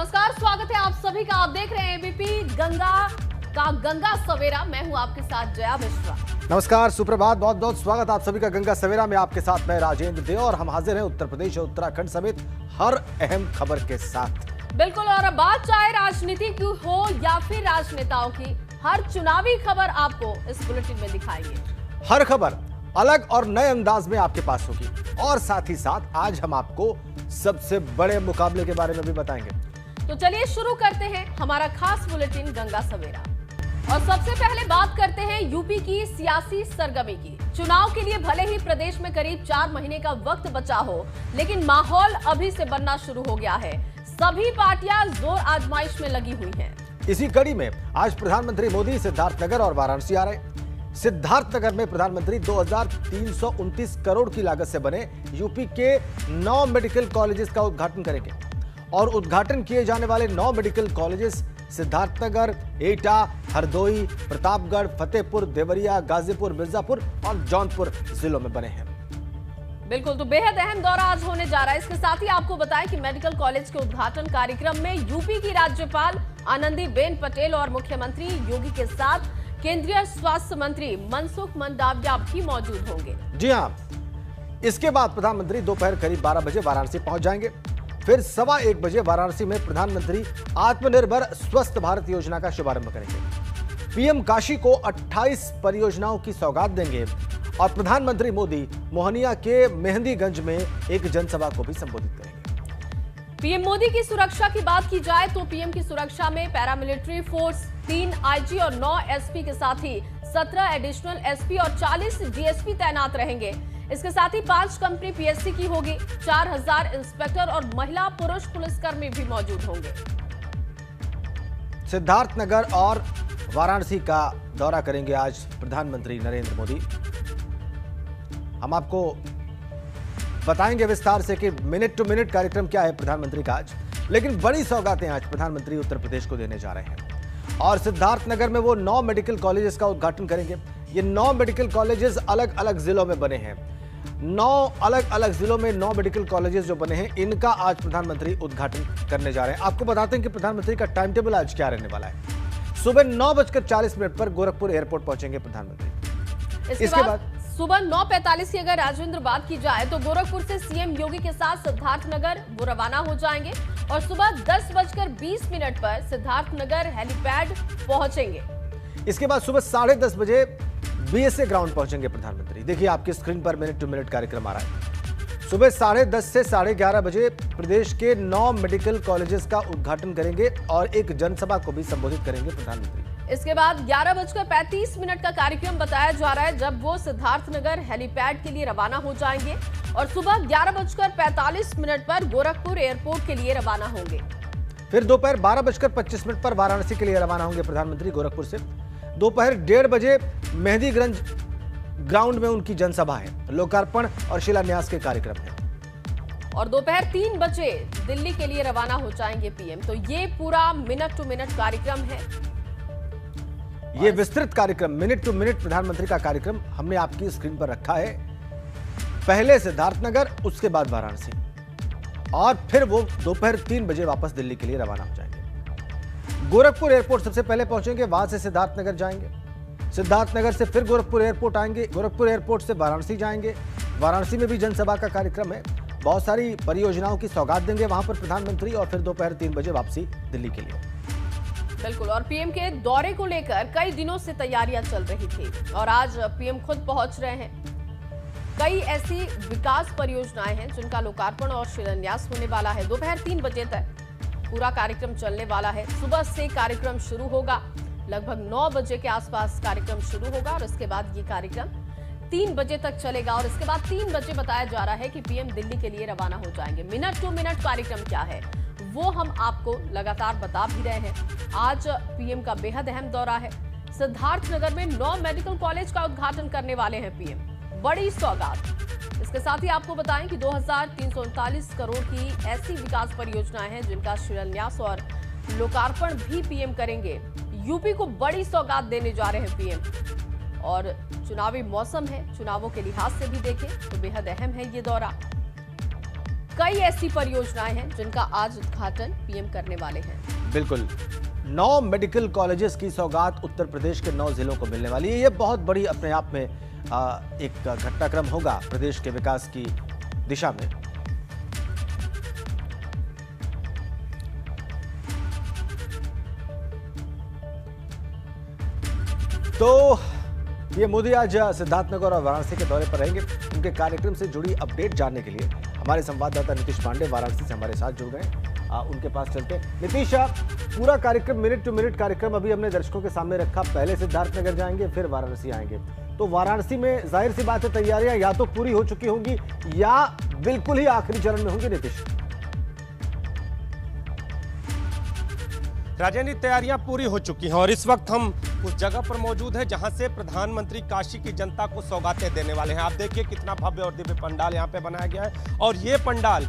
नमस्कार, स्वागत है आप सभी का। आप देख रहे हैं एबीपी गंगा सवेरा। मैं हूं आपके साथ जया मिश्रा। नमस्कार, सुप्रभात, बहुत बहुत स्वागत आप सभी का गंगा सवेरा में। आपके साथ मैं राजेंद्र देव और हम हाजिर हैं उत्तर प्रदेश और उत्तराखंड समेत हर अहम खबर के साथ। बिल्कुल, और अब बात चाहे राजनीति की हो या फिर राजनेताओं की, हर चुनावी खबर आपको इस बुलेटिन में दिखाएंगे। हर खबर अलग और नए अंदाज में आपके पास होगी और साथ ही साथ आज हम आपको सबसे बड़े मुकाबले के बारे में भी बताएंगे। तो चलिए शुरू करते हैं हमारा खास बुलेटिन गंगा सवेरा। और सबसे पहले बात करते हैं यूपी की सियासी सरगर्मी की। चुनाव के लिए भले ही प्रदेश में करीब 4 महीने का वक्त बचा हो, लेकिन माहौल अभी से बनना शुरू हो गया है। सभी पार्टियां जोर आजमाइश में लगी हुई हैं। इसी कड़ी में आज प्रधानमंत्री मोदी सिद्धार्थनगर और वाराणसी आ रहे। सिद्धार्थनगर में प्रधानमंत्री 2329 करोड़ की लागत से बने यूपी के 9 मेडिकल कॉलेजेस का उद्घाटन करेंगे और उद्घाटन किए जाने वाले 9 मेडिकल कॉलेजेस सिद्धार्थनगर, एटा, हरदोई, प्रतापगढ़, फतेहपुर, देवरिया, गाजीपुर, मिर्जापुर और जौनपुर जिलों में बने हैं। बिल्कुल, तो बेहद अहम दौरा आज होने जा रहा है। इसके साथ ही आपको बताएं कि मेडिकल कॉलेज के उद्घाटन कार्यक्रम में यूपी की राज्यपाल आनंदीबेन पटेल और मुख्यमंत्री योगी के साथ केंद्रीय स्वास्थ्य मंत्री मनसुख मंडाविया भी मौजूद होंगे। जी हाँ, इसके बाद प्रधानमंत्री दोपहर करीब 12 बजे वाराणसी पहुंच जाएंगे। फिर 1:15 बजे वाराणसी में प्रधानमंत्री आत्मनिर्भर स्वस्थ भारत योजना का शुभारंभ करेंगे। पीएम काशी को 28 परियोजनाओं की सौगात देंगे और प्रधानमंत्री मोदी मोहनिया के मेहंदीगंज में एक जनसभा को भी संबोधित करेंगे। पीएम मोदी की सुरक्षा की बात की जाए तो पीएम की सुरक्षा में पैरामिलिट्री फोर्स, 3 आईजी और 9 एसपी के साथ ही 17 एडिशनल एसपी और 40 डीएसपी तैनात रहेंगे। इसके साथ ही 5 कंपनी पीएससी की होगी। 4000 इंस्पेक्टर और महिला पुरुष पुलिसकर्मी भी मौजूद होंगे। सिद्धार्थनगर और वाराणसी का दौरा करेंगे आज प्रधानमंत्री नरेंद्र मोदी। हम आपको बताएंगे विस्तार से कि मिनट टू मिनट कार्यक्रम क्या है प्रधानमंत्री का आज। लेकिन बड़ी सौगातें आज प्रधानमंत्री उत्तर प्रदेश को देने जा रहे हैं और सिद्धार्थनगर में वो 9 मेडिकल कॉलेजेस का उद्घाटन करेंगे। ये 9 मेडिकल कॉलेजेस अलग अलग जिलों में बने हैं। 9 अलग अलग जिलों में 9 मेडिकल कॉलेजेस जो बने हैं, इनका आज प्रधानमंत्री उद्घाटन करने जा रहे हैं। आपको बताते हैं कि प्रधानमंत्री का टाइम टेबल आज क्या रहने वाला है। सुबह 9:40 पर गोरखपुर एयरपोर्ट पहुंचेंगे प्रधानमंत्री। इसके बाद सुबह 9:45 की अगर राजेंद्र बात की जाए तो गोरखपुर से सीएम योगी के साथ सिद्धार्थनगर वो रवाना हो जाएंगे और सुबह 10:20 पर सिद्धार्थनगर हेलीपैड पहुंचेंगे। इसके बाद सुबह 10:30 बजे बीएसए ग्राउंड पहुंचेंगे प्रधानमंत्री। देखिए आपकी स्क्रीन पर मिनट टू मिनट कार्यक्रम आ रहा है। सुबह 10:30 से 11:30 बजे प्रदेश के 9 मेडिकल कॉलेजेस का उद्घाटन करेंगे और एक जनसभा को भी संबोधित करेंगे प्रधानमंत्री। इसके बाद 11:35 का कार्यक्रम बताया जा रहा है, जब वो सिद्धार्थनगर हेलीपैड के लिए रवाना हो जाएंगे और सुबह 11:45 पर गोरखपुर एयरपोर्ट के लिए रवाना होंगे। फिर दोपहर 12:25 पर वाराणसी के लिए रवाना होंगे प्रधानमंत्री गोरखपुर से। दोपहर 1:30 बजे मेहंदीगंज ग्राउंड में उनकी जनसभा है, लोकार्पण और शिलान्यास के कार्यक्रम है। और दोपहर 3 बजे दिल्ली के लिए रवाना हो जाएंगे पीएम। तो ये पूरा मिनट टू मिनट कार्यक्रम है। ये विस्तृत कार्यक्रम, मिनट टू मिनट प्रधानमंत्री का कार्यक्रम हमने आपकी स्क्रीन पर रखा है। पहले सिद्धार्थनगर, उसके बाद वाराणसी और फिर वो दोपहर 3 बजे वापस दिल्ली के लिए रवाना हो जाएंगे। गोरखपुर एयरपोर्ट सबसे पहले पहुंचेंगे, वहां से सिद्धार्थनगर जाएंगे। सिद्धार्थनगर से फिर गोरखपुर एयरपोर्ट आएंगे। गोरखपुर एयरपोर्ट से वाराणसी जाएंगे। वाराणसी में भी जनसभा का कार्यक्रम है। बहुत सारी परियोजनाओं की सौगात देंगे वहां पर प्रधानमंत्री और फिर दोपहर 3 बजे वापसी दिल्ली के लिए। बिल्कुल, और पीएम के दौरे को लेकर कई दिनों से तैयारियां चल रही थी और आज पीएम खुद पहुंच रहे हैं। कई ऐसी विकास परियोजनाएं हैं जिनका लोकार्पण और शिलान्यास होने वाला है। दोपहर 3 बजे तक पूरा कार्यक्रम चलने वाला है। सुबह से कार्यक्रम शुरू होगा, लगभग 9 बजे के आसपास कार्यक्रम शुरू होगा और इसके बाद ये कार्यक्रम 3 बजे तक चलेगा और इसके बाद 3 बजे बताया जा रहा है कि पीएम दिल्ली के लिए रवाना हो जाएंगे। मिनट टू मिनट कार्यक्रम क्या है वो हम आपको लगातार बता भी रहे हैं। आज पीएम का बेहद अहम दौरा है। सिद्धार्थनगर में 9 मेडिकल कॉलेज का उद्घाटन करने वाले हैं पीएम। बड़ी सौगात। इसके साथ ही आपको बताएं कि 2339 करोड़ की ऐसी विकास परियोजनाएं हैं जिनका शिलान्यास और लोकार्पण भी पीएम करेंगे। यूपी को बड़ी सौगात देने जा रहे हैं पीएम और चुनावी मौसम है, चुनावों के लिहाज से भी देखें तो बेहद अहम है ये दौरा। कई ऐसी परियोजनाएं हैं जिनका आज उद्घाटन पीएम करने वाले हैं। बिल्कुल, 9 मेडिकल कॉलेजेस की सौगात उत्तर प्रदेश के 9 जिलों को मिलने वाली है। ये बहुत बड़ी अपने आप में एक घटनाक्रम होगा प्रदेश के विकास की दिशा में। तो ये मोदी आज सिद्धार्थनगर और वाराणसी के दौरे पर रहेंगे। उनके कार्यक्रम से जुड़ी अपडेट जानने के लिए हमारे संवाददाता नीतीश पांडे वाराणसी से हमारे साथ जुड़ गए। उनके पास चलते हैं। नीतीश, पूरा कार्यक्रम मिनट टू मिनट कार्यक्रम अभी हमने दर्शकों के सामने रखा। पहले सिद्धार्थनगर जाएंगे, फिर वाराणसी आएंगे। तो वाराणसी में जाहिर सी बात है तैयारियां या तो पूरी हो चुकी होंगी या बिल्कुल ही आखिरी चरण में होंगी। नीतीश, राजेंद्र, तैयारियां पूरी हो चुकी हैं और इस वक्त हम उस जगह पर मौजूद है जहां से प्रधानमंत्री काशी की जनता को सौगातें देने वाले हैं। आप देखिए कितना भव्य और दिव्य पंडाल यहां पे बनाया गया है और ये पंडाल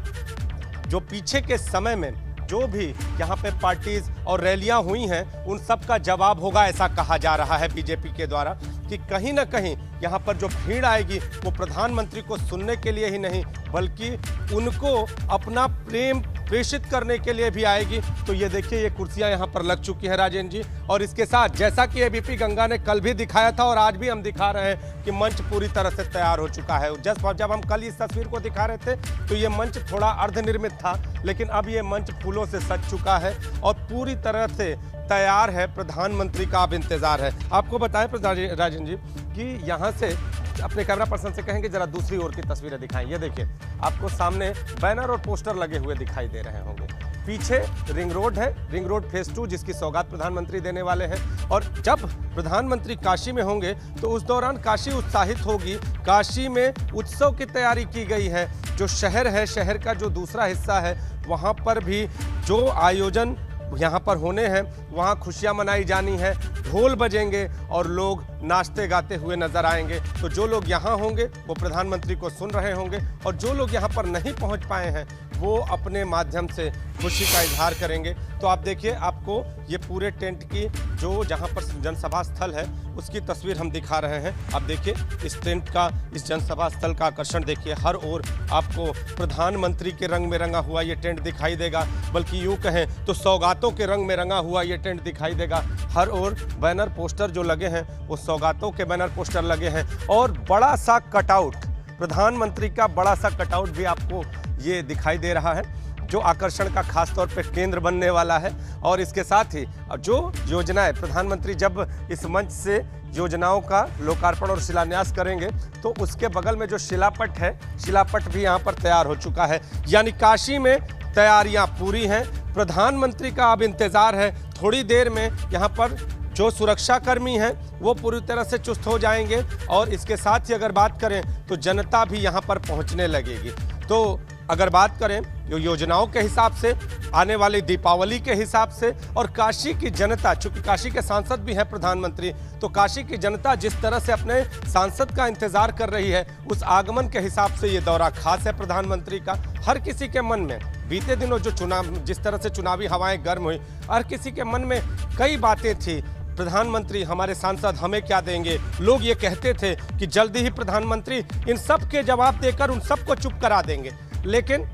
जो पीछे के समय में जो भी यहाँ पे पार्टीज और रैलियां हुई हैं उन सब का जवाब होगा, ऐसा कहा जा रहा है बीजेपी के द्वारा कि कहीं ना कहीं यहाँ पर जो भीड़ आएगी वो प्रधानमंत्री को सुनने के लिए ही नहीं बल्कि उनको अपना प्रेम प्रेषित करने के लिए भी आएगी। तो ये देखिए ये कुर्सियां यहाँ पर लग चुकी है राजेंद्र जी, और इसके साथ जैसा कि एबीपी गंगा ने कल भी दिखाया था और आज भी हम दिखा रहे हैं कि मंच पूरी तरह से तैयार हो चुका है। जब हम कल इस तस्वीर को दिखा रहे थे तो ये मंच थोड़ा अर्धनिर्मित था, लेकिन अब ये मंच फूलों से सज चुका है और पूरी तरह से तैयार है। प्रधानमंत्री का अब इंतजार है। आपको बताएं राजेंद्र जी कि यहाँ से अपने कैमरा पर्सन से कहेंगे जरा दूसरी ओर की तस्वीरें दिखाएं। ये देखिए आपको सामने बैनर और पोस्टर लगे हुए दिखाई दे रहे होंगे। पीछे रिंग रोड है, रिंग रोड फेज 2 जिसकी सौगात प्रधानमंत्री देने वाले हैं। और जब प्रधानमंत्री काशी में होंगे तो उस दौरान काशी उत्साहित होगी। काशी में उत्सव की तैयारी की गई है। जो शहर है, शहर का जो दूसरा हिस्सा है, वहाँ पर भी जो आयोजन यहाँ पर होने हैं वहाँ खुशियाँ मनाई जानी है। ढोल बजेंगे और लोग नाचते गाते हुए नजर आएंगे। तो जो लोग यहाँ होंगे वो प्रधानमंत्री को सुन रहे होंगे और जो लोग यहाँ पर नहीं पहुँच पाए हैं वो अपने माध्यम से खुशी का इजहार करेंगे। तो आप देखिए आपको ये पूरे टेंट की जो जहाँ पर जनसभा स्थल है उसकी तस्वीर हम दिखा रहे हैं। आप देखिए इस टेंट का, इस जनसभा स्थल का आकर्षण देखिए। हर ओर आपको प्रधानमंत्री के रंग में रंगा हुआ ये टेंट दिखाई देगा, बल्कि यूँ कहें तो सौगातों के रंग में रंगा हुआ ये टेंट दिखाई देगा। हर ओर बैनर पोस्टर जो लगे हैं वो सौगातों के बैनर पोस्टर लगे हैं और बड़ा सा कटआउट, प्रधानमंत्री का बड़ा सा कटआउट भी आपको ये दिखाई दे रहा है जो आकर्षण का खास तौर पे केंद्र बनने वाला है। और इसके साथ ही जो योजनाएं प्रधानमंत्री जब इस मंच से योजनाओं का लोकार्पण और शिलान्यास करेंगे तो उसके बगल में जो शिलापट है, शिलापट भी यहाँ पर तैयार हो चुका है। यानी काशी में तैयारियां पूरी हैं। प्रधानमंत्री का अब इंतजार है। थोड़ी देर में यहाँ पर जो सुरक्षाकर्मी हैं वो पूरी तरह से चुस्त हो जाएंगे और इसके साथ ही अगर बात करें तो जनता भी यहाँ पर पहुँचने लगेगी। तो अगर बात करें योजनाओं के हिसाब से, आने वाली दीपावली के हिसाब से और काशी की जनता, चूंकि काशी के सांसद भी हैं प्रधानमंत्री, तो काशी की जनता जिस तरह से अपने सांसद का इंतजार कर रही है उस आगमन के हिसाब से ये दौरा खास है प्रधानमंत्री का। हर किसी के मन में बीते दिनों जो चुनाव, जिस तरह से चुनावी हवाएं गर्म हुई, हर किसी के मन में कई बातें थी। प्रधानमंत्री, हमारे सांसद हमें क्या देंगे? लोग ये कहते थे कि जल्दी ही प्रधानमंत्री इन सब के जवाब देकर उन सबको चुप करा देंगे। लेकिन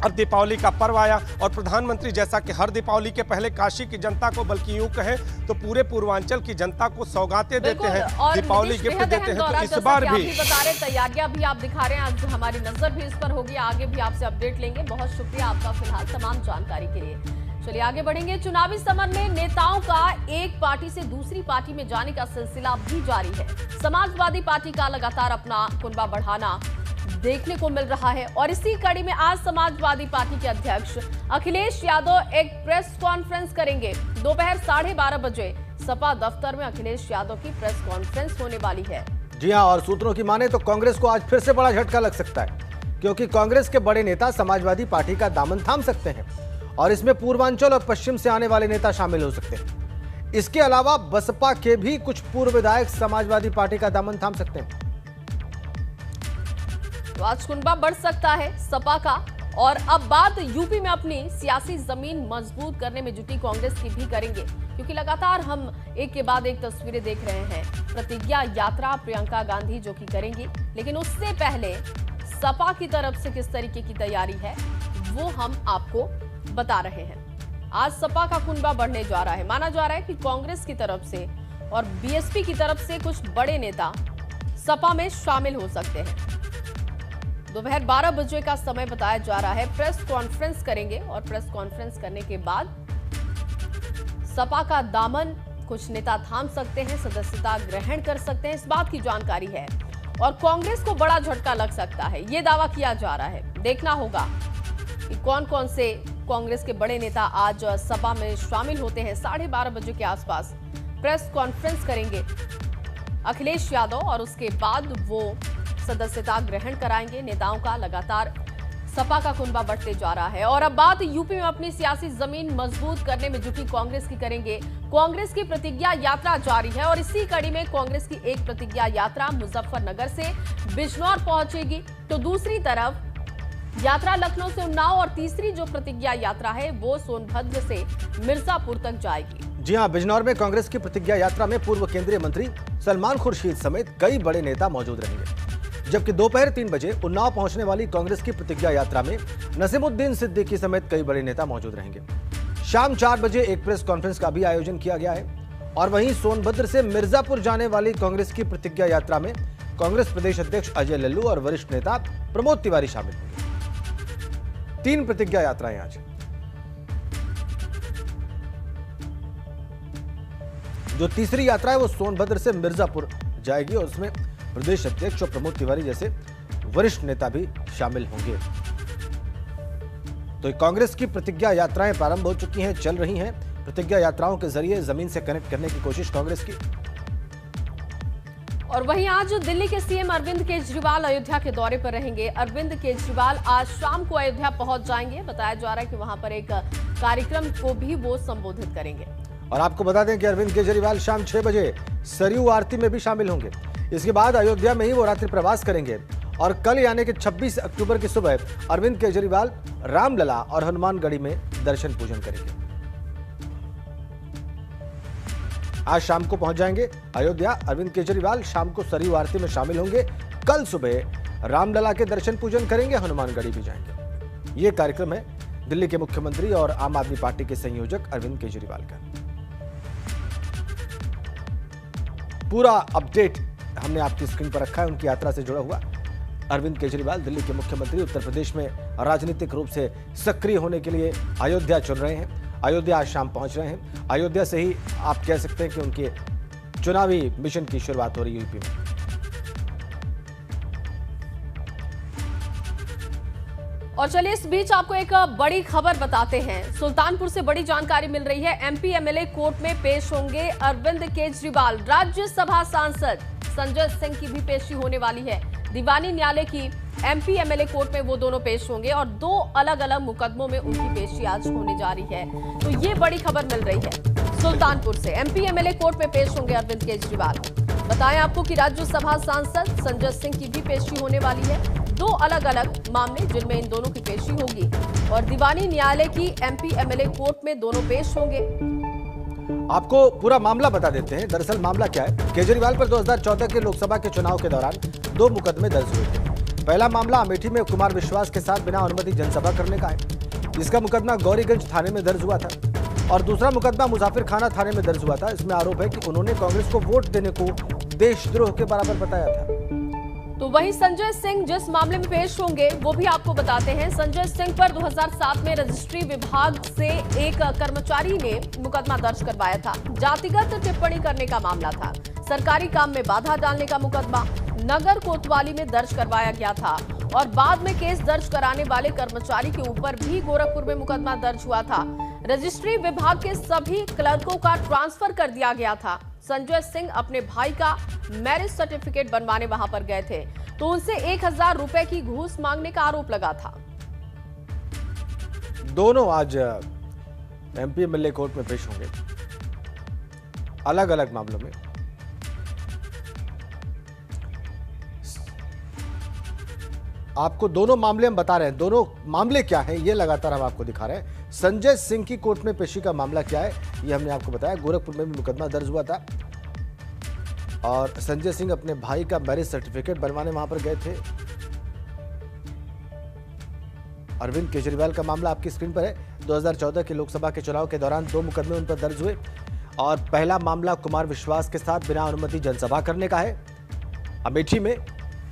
अब दीपावली का पर्व आया और प्रधानमंत्री जैसा कि हर दीपावली के पहले काशी की जनता को, बल्कि यूं कहें तो पूरे पूर्वांचल की जनता को सौगातें देते हैं, दीपावली गिफ्ट देते हैं। तो इस बार भी बता रहे तैयारियां भी आप दिखा रहे हैं, आज हमारी नजर भी इस पर होगी। आगे भी आपसे अपडेट लेंगे। बहुत शुक्रिया आपका फिलहाल तमाम जानकारी के लिए। चलिए आगे बढ़ेंगे। चुनावी समर में नेताओं का एक पार्टी से दूसरी पार्टी में जाने का सिलसिला भी जारी है। समाजवादी पार्टी का लगातार अपना कुनबा बढ़ाना देखने को मिल रहा है और इसी कड़ी में आज समाजवादी पार्टी के अध्यक्ष अखिलेश यादव एक प्रेस कॉन्फ्रेंस करेंगे। दोपहर 12:30 बजे सपा दफ्तर में अखिलेश यादव की प्रेस कॉन्फ्रेंस होने वाली है। जी हां, और सूत्रों की माने तो कांग्रेस को आज फिर से बड़ा झटका लग सकता है, क्योंकि कांग्रेस के बड़े नेता समाजवादी पार्टी का दामन थाम सकते हैं और इसमें पूर्वांचल और पश्चिम से आने वाले नेता शामिल हो सकते हैं। इसके अलावा बसपा के भी कुछ पूर्व विधायक समाजवादी पार्टी का दामन थाम सकते हैं। तो आज कुनबा बढ़ सकता है सपा का। और अब बात यूपी में अपनी सियासी जमीन मजबूत करने में जुटी कांग्रेस की भी करेंगे, क्योंकि लगातार हम एक के बाद एक तस्वीरें देख रहे हैं। प्रतिज्ञा यात्रा प्रियंका गांधी जो कि करेंगी, लेकिन उससे पहले सपा की तरफ से किस तरीके की तैयारी है वो हम आपको बता रहे हैं। आज सपा का कुनबा बढ़ने जा रहा है। माना जा रहा है कि कांग्रेस की तरफ से और बीएसपी की तरफ से कुछ बड़े नेता सपा में शामिल हो सकते हैं। दोपहर 12 बजे का समय बताया जा रहा है। प्रेस कॉन्फ्रेंस करेंगे और प्रेस कॉन्फ्रेंस करने के बाद सपा का दामन कुछ नेता थाम सकते हैं, सदस्यता ग्रहण कर सकते हैं, इस बात की जानकारी है। और कांग्रेस को बड़ा झटका लग सकता है, यह दावा किया जा रहा है। देखना होगा कि कौन कौन से कांग्रेस के बड़े नेता आज सभा में शामिल होते हैं। 12:30 बजे के आसपास प्रेस कॉन्फ्रेंस करेंगे अखिलेश यादव और उसके बाद वो सदस्यता ग्रहण कराएंगे। नेताओं का लगातार सपा का कुनबा बढ़ते जा रहा है। और अब बात यूपी में अपनी सियासी जमीन मजबूत करने में जुटी कांग्रेस की करेंगे। कांग्रेस की प्रतिज्ञा यात्रा जारी है और इसी कड़ी में कांग्रेस की एक प्रतिज्ञा यात्रा मुजफ्फरनगर से बिजनौर पहुंचेगी, तो दूसरी तरफ यात्रा लखनऊ से उन्नाव और तीसरी जो प्रतिज्ञा यात्रा है वो सोनभद्र से मिर्जापुर तक जाएगी। जी हां, बिजनौर में कांग्रेस की प्रतिज्ञा यात्रा में पूर्व केंद्रीय मंत्री सलमान खुर्शीद समेत कई बड़े नेता मौजूद रहेंगे, जबकि दोपहर 3 बजे उन्नाव पहुंचने वाली कांग्रेस की प्रतिज्ञा यात्रा में नसीमुद्दीन सिद्दीकी समेत कई बड़े नेता मौजूद रहेंगे। शाम 4 बजे एक प्रेस कॉन्फ्रेंस का भी आयोजन किया गया है। और वहीं सोनभद्र से मिर्जापुर जाने वाली कांग्रेस की प्रतिज्ञा यात्रा में कांग्रेस प्रदेश अध्यक्ष अजय लल्लू और वरिष्ठ नेता प्रमोद तिवारी शामिल होंगे। 3 प्रतिज्ञा यात्राएं आज। जो तीसरी यात्रा है वो सोनभद्र से मिर्जापुर जाएगी और उसमें प्रदेश अध्यक्ष और प्रमोद तिवारी जैसे वरिष्ठ नेता भी शामिल होंगे। तो कांग्रेस की प्रतिज्ञा यात्राएं प्रारंभ हो चुकी हैं, चल रही हैं। प्रतिज्ञा यात्राओं के जरिए जमीन से कनेक्ट करने की कोशिश कांग्रेस की। और वहीं आज दिल्ली के सीएम अरविंद केजरीवाल अयोध्या के दौरे पर रहेंगे। अरविंद केजरीवाल आज शाम को अयोध्या पहुंच जाएंगे। बताया जा रहा है कि वहां पर एक कार्यक्रम को भी वो संबोधित करेंगे। और आपको बता दें कि अरविंद केजरीवाल शाम 6 बजे सरयू आरती में भी शामिल होंगे। इसके बाद अयोध्या में ही वो रात्रि प्रवास करेंगे और कल यानी कि 26 अक्टूबर की सुबह अरविंद केजरीवाल रामलला और हनुमानगढ़ी में दर्शन पूजन करेंगे। आज शाम को पहुंच जाएंगे अयोध्या। अरविंद केजरीवाल शाम को सरयू आरती में शामिल होंगे। कल सुबह रामलला के दर्शन पूजन करेंगे, हनुमानगढ़ी भी जाएंगे। ये कार्यक्रम है दिल्ली के मुख्यमंत्री और आम आदमी पार्टी के संयोजक अरविंद केजरीवाल का। पूरा अपडेट हमने आपकी स्क्रीन पर रखा है उनकी यात्रा से जुड़ा हुआ। अरविंद केजरीवाल दिल्ली के मुख्यमंत्री उत्तर प्रदेश में राजनीतिक रूप से सक्रिय होने के लिए अयोध्या चल रहे हैं। अयोध्या आज शाम पहुंच रहे हैं। अयोध्या से ही आप कह सकते हैं कि उनके चुनावी मिशन की शुरुआत हो रही है यूपी में। और चलिए इस बीच आपको एक बड़ी खबर बताते हैं। सुल्तानपुर से बड़ी जानकारी मिल रही है। एमपी एमएलए कोर्ट में पेश होंगे अरविंद केजरीवाल। राज्यसभा सांसद संजय सिंह की भी पेशी होने वाली है। दीवानी न्यायालय की एमपी एमएलए कोर्ट में वो दोनों पेश होंगे और 2 अलग अलग मुकदमों में उनकी पेशी आज होने जा रही है। तो ये बड़ी खबर मिल रही है। सुल्तानपुर से एमपी एमएलए कोर्ट में पेश होंगे अरविंद केजरीवाल। बताएं आपको कि राज्यसभा सांसद संजय सिंह की भी पेशी होने वाली है। 2 अलग अलग मामले जिनमें इन दोनों की पेशी होगी और दीवानी न्यायालय की एमपी एमएलए कोर्ट में दोनों पेश होंगे। आपको पूरा मामला बता देते हैं। दरअसल मामला क्या है, केजरीवाल पर 2014 के लोकसभा के चुनाव के दौरान 2 मुकदमे दर्ज हुए थे। पहला मामला अमेठी में कुमार विश्वास के साथ बिना अनुमति जनसभा करने का है। इसका मुकदमा गौरीगंज थाने में दर्ज हुआ था और दूसरा मुकदमा मुजाफिर खाना थाने में दर्ज हुआ था। इसमें आरोप है कि उन्होंने कांग्रेस को वोट देने को देशद्रोह के बराबर बताया था। तो वहीं संजय सिंह जिस मामले में पेश होंगे वो भी आपको बताते हैं। संजय सिंह पर 2007 में रजिस्ट्री विभाग से एक कर्मचारी ने मुकदमा दर्ज करवाया था। जातिगत टिप्पणी करने का मामला था। सरकारी काम में बाधा डालने का मुकदमा नगर कोतवाली में दर्ज करवाया गया था और बाद में केस दर्ज कराने वाले कर्मचारी के ऊपर भी गोरखपुर में मुकदमा दर्ज हुआ था। रजिस्ट्री विभाग के सभी क्लर्कों का ट्रांसफर कर दिया गया था। संजय सिंह अपने भाई का मैरिज सर्टिफिकेट बनवाने वहां पर गए थे तो उनसे 1000 रुपए की घूस मांगने का आरोप लगा था। दोनों आज एमपी एमएलए कोर्ट में पेश होंगे अलग अलग मामलों में। आपको दोनों मामले हम बता रहे हैं। दोनों मामले क्या हैं ये लगातार हम आपको दिखा रहे हैं। संजय सिंह की कोर्ट में पेशी का मामला क्या है ये हमने आपको बताया। गोरखपुर में भी मुकदमा दर्ज हुआ था और संजय सिंह अपने भाई का मैरिज सर्टिफिकेट बनवाने वहां पर गए थे अरविंद केजरीवाल का मामला आपकी स्क्रीन पर है। 2014 के लोकसभा के चुनाव के दौरान 2 मुकदमे उन पर दर्ज हुए और पहला मामला कुमार विश्वास के साथ बिना अनुमति जनसभा करने का है। अमेठी में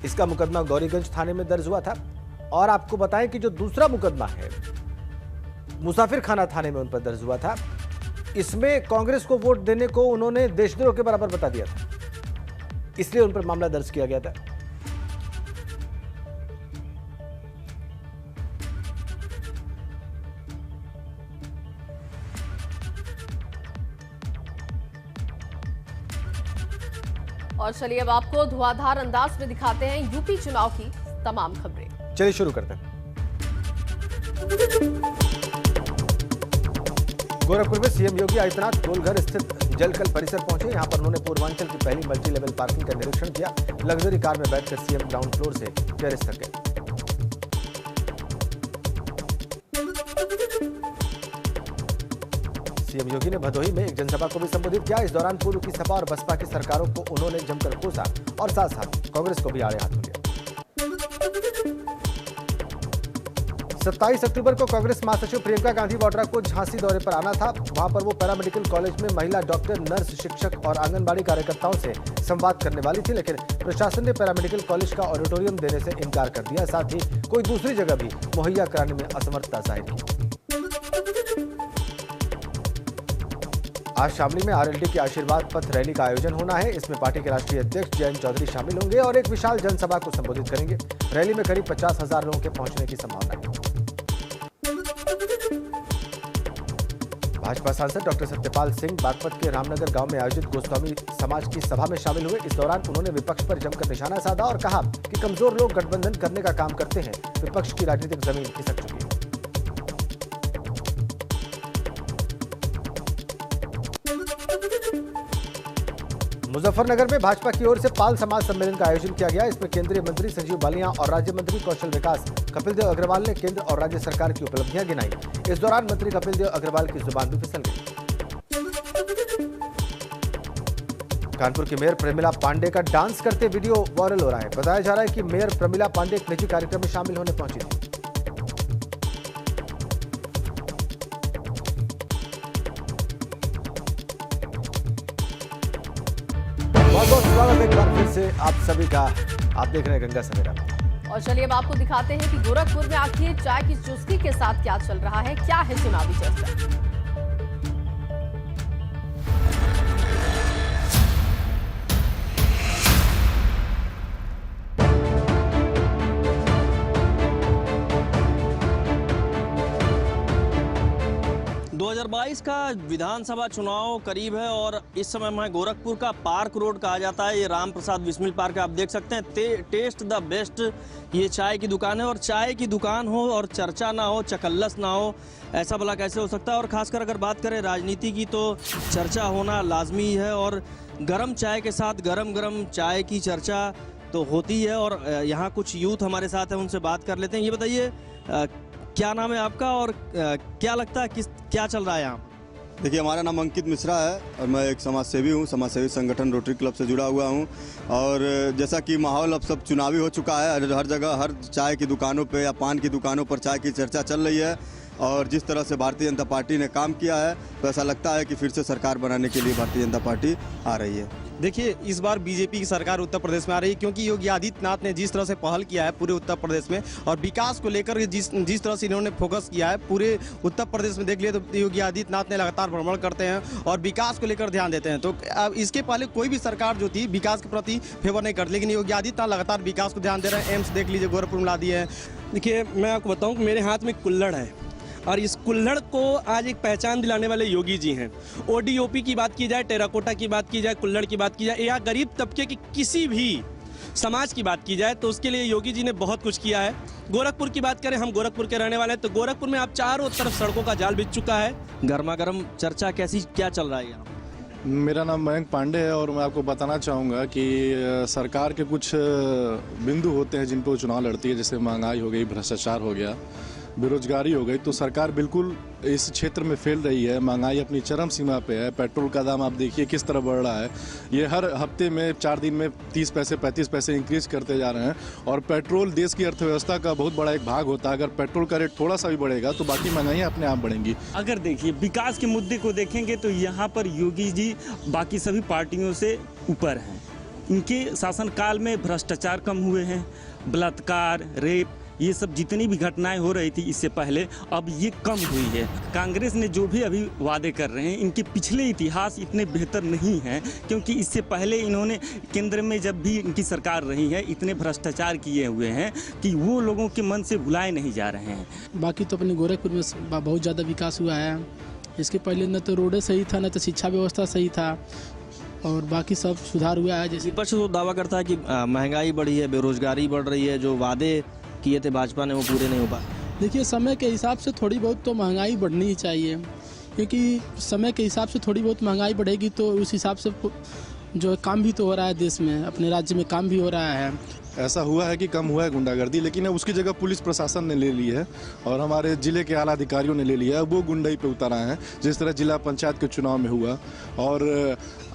इसका मुकदमा गौरीगंज थाने में दर्ज हुआ था। और आपको बताएं कि जो दूसरा मुकदमा है मुसाफिर खाना थाने में उन पर दर्ज हुआ था। इसमें कांग्रेस को वोट देने को उन्होंने देशद्रोह के बराबर बता दिया था, इसलिए उन पर मामला दर्ज किया गया था। और चलिए अब आपको धुआंधार अंदाज में दिखाते हैं यूपी चुनाव की तमाम खबरें। चलिए शुरू करते हैं। गोरखपुर में सीएम योगी आदित्यनाथ गोलघर स्थित जलकल परिसर पहुंचे। यहां पर उन्होंने पूर्वांचल की पहली मल्टी लेवल पार्किंग का निरीक्षण किया। लग्जरी कार में बैठकर सीएम ग्राउंड फ्लोर से टेरेस तक गए। सीएम योगी ने भदोही में एक जनसभा को भी संबोधित किया। इस दौरान पूर्व की सपा और बसपा की सरकारों को उन्होंने जमकर कोसा और साथ साथ कांग्रेस को भी आड़े हाथों लिया। 27 अक्टूबर को कांग्रेस महासचिव प्रियंका गांधी वाड्रा को झांसी दौरे पर आना था। वहां पर वो पैरामेडिकल कॉलेज में महिला डॉक्टर, नर्स, शिक्षक और आंगनबाड़ी कार्यकर्ताओं से संवाद करने वाली थी, लेकिन प्रशासन ने पैरामेडिकल कॉलेज का ऑडिटोरियम देने से इनकार कर दिया। साथ ही कोई दूसरी जगह भी मुहैया कराने में असमर्थता जाहिर की। आज शामली में आरएलडी की आशीर्वाद पथ रैली का आयोजन होना है। इसमें पार्टी के राष्ट्रीय अध्यक्ष जयंत चौधरी शामिल होंगे और एक विशाल जनसभा को संबोधित करेंगे। रैली में करीब 50,000 लोगों के पहुंचने की संभावना है। भाजपा सांसद डॉक्टर सत्यपाल सिंह बागपत के रामनगर गांव में आयोजित गोस्वामी समाज की सभा में शामिल हुए। इस दौरान उन्होंने विपक्ष पर जमकर निशाना साधा और कहा कि कमजोर लोग गठबंधन करने का काम करते हैं। विपक्ष की राजनीतिक जमीन खिसक चुकी है। मुजफ्फरनगर में भाजपा की ओर से पाल समाज सम्मेलन का आयोजन किया गया। इसमें केंद्रीय मंत्री संजीव बालियां और राज्य मंत्री कौशल विकास कपिल देव अग्रवाल ने केंद्र और राज्य सरकार की उपलब्धियां गिनाई। इस दौरान मंत्री कपिल देव अग्रवाल की जुबान भी फिसल गई। कानपुर की मेयर प्रमिला पांडे का डांस करते वीडियो वायरल हो रहा है। बताया जा रहा है कि मेयर प्रमिला पांडे एक निजी कार्यक्रम में शामिल होने पहुंची थी। बहुत स्वागत है एक बार फिर से आप सभी का। आप देख रहे हैं गंगा सवेरा। और चलिए अब आपको दिखाते हैं कि गोरखपुर में आखिर चाय की चुस्की के साथ क्या चल रहा है, क्या है चुनावी चर्चा। 2022 का विधानसभा चुनाव करीब है और इस समय मैं गोरखपुर का पार्क रोड कहा जाता है, ये राम प्रसाद बिस्मिल पार्क है। आप देख सकते हैं टेस्ट द बेस्ट ये चाय की दुकान है। और चाय की दुकान हो और चर्चा ना हो, चकल्लस ना हो, ऐसा भला कैसे हो सकता है। और खासकर अगर बात करें राजनीति की तो चर्चा होना लाजमी है और गर्म चाय के साथ गरम गरम चाय की चर्चा तो होती है। और यहाँ कुछ यूथ हमारे साथ हैं, उनसे बात कर लेते हैं। ये बताइए क्या नाम है आपका और क्या लगता है क्या चल रहा है यहाँ? देखिए, हमारा नाम अंकित मिश्रा है और मैं एक समाजसेवी हूँ, समाजसेवी संगठन रोटरी क्लब से जुड़ा हुआ हूँ। और जैसा कि माहौल अब सब चुनावी हो चुका है, हर जगह हर चाय की दुकानों पे या पान की दुकानों पर चाय की चर्चा चल रही है। और जिस तरह से भारतीय जनता पार्टी ने काम किया है तो ऐसा लगता है कि फिर से सरकार बनाने के लिए भारतीय जनता पार्टी आ रही है। देखिए, इस बार बीजेपी की सरकार उत्तर प्रदेश में आ रही है क्योंकि योगी आदित्यनाथ ने जिस तरह से पहल किया है पूरे उत्तर प्रदेश में और विकास को लेकर जिस तरह से इन्होंने फोकस किया है पूरे उत्तर प्रदेश में, देख लिया तो योगी आदित्यनाथ ने लगातार भ्रमण करते हैं और विकास को लेकर ध्यान देते हैं। तो अब इसके पहले कोई भी सरकार जो थी विकास के प्रति फेवर नहीं करती, लेकिन योगी आदित्यनाथ लगातार विकास को ध्यान दे रहे हैं। एम्स देख लीजिए गोरखपुर में ला दिए हैं। देखिए, मैं आपको बताऊँ कि मेरे हाथ में कुल्हड़ है और इस कुल्हड़ को आज एक पहचान दिलाने वाले योगी जी हैं। ओडीओपी की बात की जाए, टेराकोटा की बात की जाए, कुल्हड़ की बात की जाए या गरीब तबके की किसी भी समाज की बात की जाए तो उसके लिए योगी जी ने बहुत कुछ किया है। गोरखपुर की बात करें, हम गोरखपुर के रहने वाले हैं, तो गोरखपुर में आप चारों तरफ सड़कों का जाल बिछ चुका है। गर्मा गर्म चर्चा कैसी क्या चल रहा है यहाँ? मेरा नाम मयंक पांडे है और मैं आपको बताना चाहूँगा कि सरकार के कुछ बिंदु होते हैं जिन पर चुनाव लड़ती है, जैसे महंगाई हो गई, भ्रष्टाचार हो गया, बेरोजगारी हो गई, तो सरकार बिल्कुल इस क्षेत्र में फेल रही है। महंगाई अपनी चरम सीमा पे है। पेट्रोल का दाम आप देखिए किस तरह बढ़ रहा है। ये हर हफ्ते में 4 दिन में 30 पैसे 35 पैसे इंक्रीज करते जा रहे हैं। और पेट्रोल देश की अर्थव्यवस्था का बहुत बड़ा एक भाग होता है। अगर पेट्रोल का रेट थोड़ा सा भी बढ़ेगा तो बाकी महंगाइयाँ अपने आप बढ़ेंगी। अगर देखिए विकास के मुद्दे को देखेंगे तो यहाँ पर योगी जी बाकी सभी पार्टियों से ऊपर हैं। इनके शासनकाल में भ्रष्टाचार कम हुए हैं, बलात्कार, रेप, ये सब जितनी भी घटनाएं हो रही थी इससे पहले, अब ये कम हुई है। कांग्रेस ने जो भी अभी वादे कर रहे हैं, इनके पिछले इतिहास इतने बेहतर नहीं हैं, क्योंकि इससे पहले इन्होंने केंद्र में जब भी इनकी सरकार रही है इतने भ्रष्टाचार किए हुए हैं कि वो लोगों के मन से भुलाए नहीं जा रहे हैं। बाकी तो अपने गोरखपुर में बहुत ज़्यादा विकास हुआ है। इसके पहले न तो रोडें सही था, न तो शिक्षा व्यवस्था सही था, और बाकी सब सुधार हुआ है। जैसे विपक्ष तो दावा करता है कि महंगाई बढ़ी है, बेरोजगारी बढ़ रही है, जो वादे किए थे भाजपा ने वो पूरे नहीं हो पाए। देखिए, समय के हिसाब से थोड़ी बहुत तो महंगाई बढ़नी ही चाहिए, क्योंकि समय के हिसाब से थोड़ी बहुत महंगाई बढ़ेगी तो उस हिसाब से जो काम भी तो हो रहा है देश में, अपने राज्य में काम भी हो रहा है। ऐसा हुआ है कि कम हुआ है गुंडागर्दी, लेकिन अब उसकी जगह पुलिस प्रशासन ने ले ली है और हमारे जिले के आला अधिकारियों ने ले लिया है। वो गुंडई पे उतर आए हैं, जिस तरह जिला पंचायत के चुनाव में हुआ। और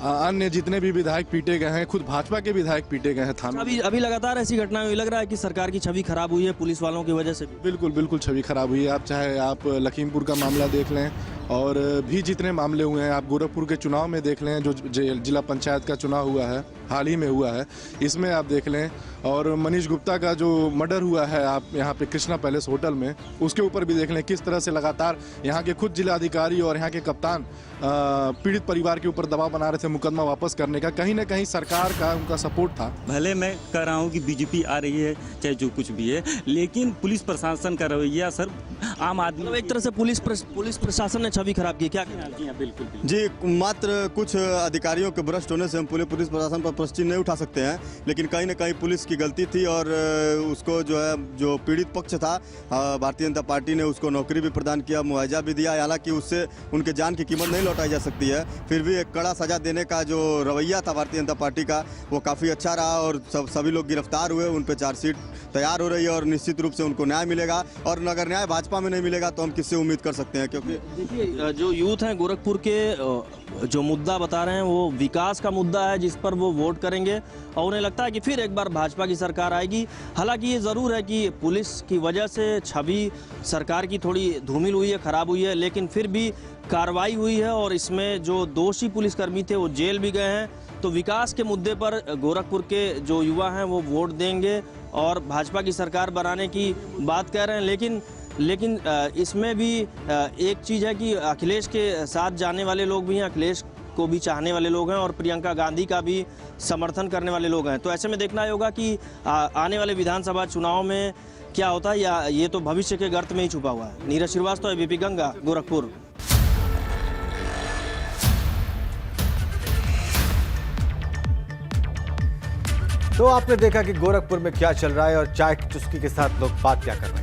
अन्य जितने भी विधायक पीटे गए हैं, खुद भाजपा के विधायक पीटे गए हैं थानों। अभी लगातार ऐसी घटनाएं हुई, लग रहा है कि सरकार की छवि खराब हुई है पुलिस वालों की वजह से। बिल्कुल छवि खराब हुई है। आप चाहे आप लखीमपुर का मामला देख लें और भी जितने मामले हुए हैं, आप गोरखपुर के चुनाव में देख लें, जो जिला पंचायत का चुनाव हुआ है, हाल ही में हुआ है, इसमें आप देख लें। और मनीष गुप्ता का जो मर्डर हुआ है आप यहाँ पे कृष्णा पैलेस होटल में, उसके ऊपर भी देख लें किस तरह से लगातार यहाँ के खुद जिलाधिकारी और यहाँ के कप्तान पीड़ित परिवार के ऊपर दबाव बना रहे थे मुकदमा वापस करने का। कहीं ना कहीं सरकार का उनका सपोर्ट था। भले मैं कह रहा हूँ कि बीजेपी आ रही है, चाहे जो कुछ भी है, लेकिन पुलिस प्रशासन का रवैया सर आम आदमी, मतलब एक तरह से पुलिस प्रशासन ने छवि खराब की क्या? बिल्कुल जी, मात्र कुछ अधिकारियों के भ्रष्ट होने से हम पूरे पुलिस प्रशासन पर प्रश्न नहीं उठा सकते हैं, लेकिन कहीं ना कहीं पुलिस की गलती थी। और उसको जो पीड़ित पक्ष था, भारतीय जनता पार्टी ने उसको नौकरी भी प्रदान किया, मुआवजा भी दिया। हालांकि उससे उनके जान की कीमत नहीं लौटाई जा सकती है, फिर भी एक कड़ा सजा देने का जो रवैया था भारतीय जनता पार्टी का, वो काफ़ी अच्छा रहा। और सभी लोग गिरफ्तार हुए, उन पर चार्जशीट तैयार हो रही है और निश्चित रूप से उनको न्याय मिलेगा। और अगर न्याय भाजपा में नहीं मिलेगा तो हम किससे उम्मीद कर सकते हैं? क्योंकि देखिए, जो यूथ हैं गोरखपुर के, जो मुद्दा बता रहे हैं वो विकास का मुद्दा है, जिस पर वो वोट करेंगे और उन्हें लगता है कि फिर एक बार भाजपा की सरकार आएगी। हालांकि ये ज़रूर है कि पुलिस की वजह से छवि सरकार की थोड़ी धूमिल हुई है, ख़राब हुई है, लेकिन फिर भी कार्रवाई हुई है और इसमें जो दोषी पुलिसकर्मी थे वो जेल भी गए हैं। तो विकास के मुद्दे पर गोरखपुर के जो युवा हैं वो वोट देंगे और भाजपा की सरकार बनाने की बात कह रहे हैं। लेकिन इसमें भी एक चीज़ है कि अखिलेश के साथ जाने वाले लोग भी हैं, अखिलेश को भी चाहने वाले लोग हैं और प्रियंका गांधी का भी समर्थन करने वाले लोग हैं। तो ऐसे में देखना होगा कि आने वाले विधानसभा चुनाव में क्या होता है, या ये तो भविष्य के गर्त में ही छुपा हुआ है। नीरज श्रीवास्तव, एबीपी गंगा, गोरखपुर। तो आपने देखा कि गोरखपुर में क्या चल रहा है और चाय की चुस्की के साथ लोग बात क्या कर रहे हैं।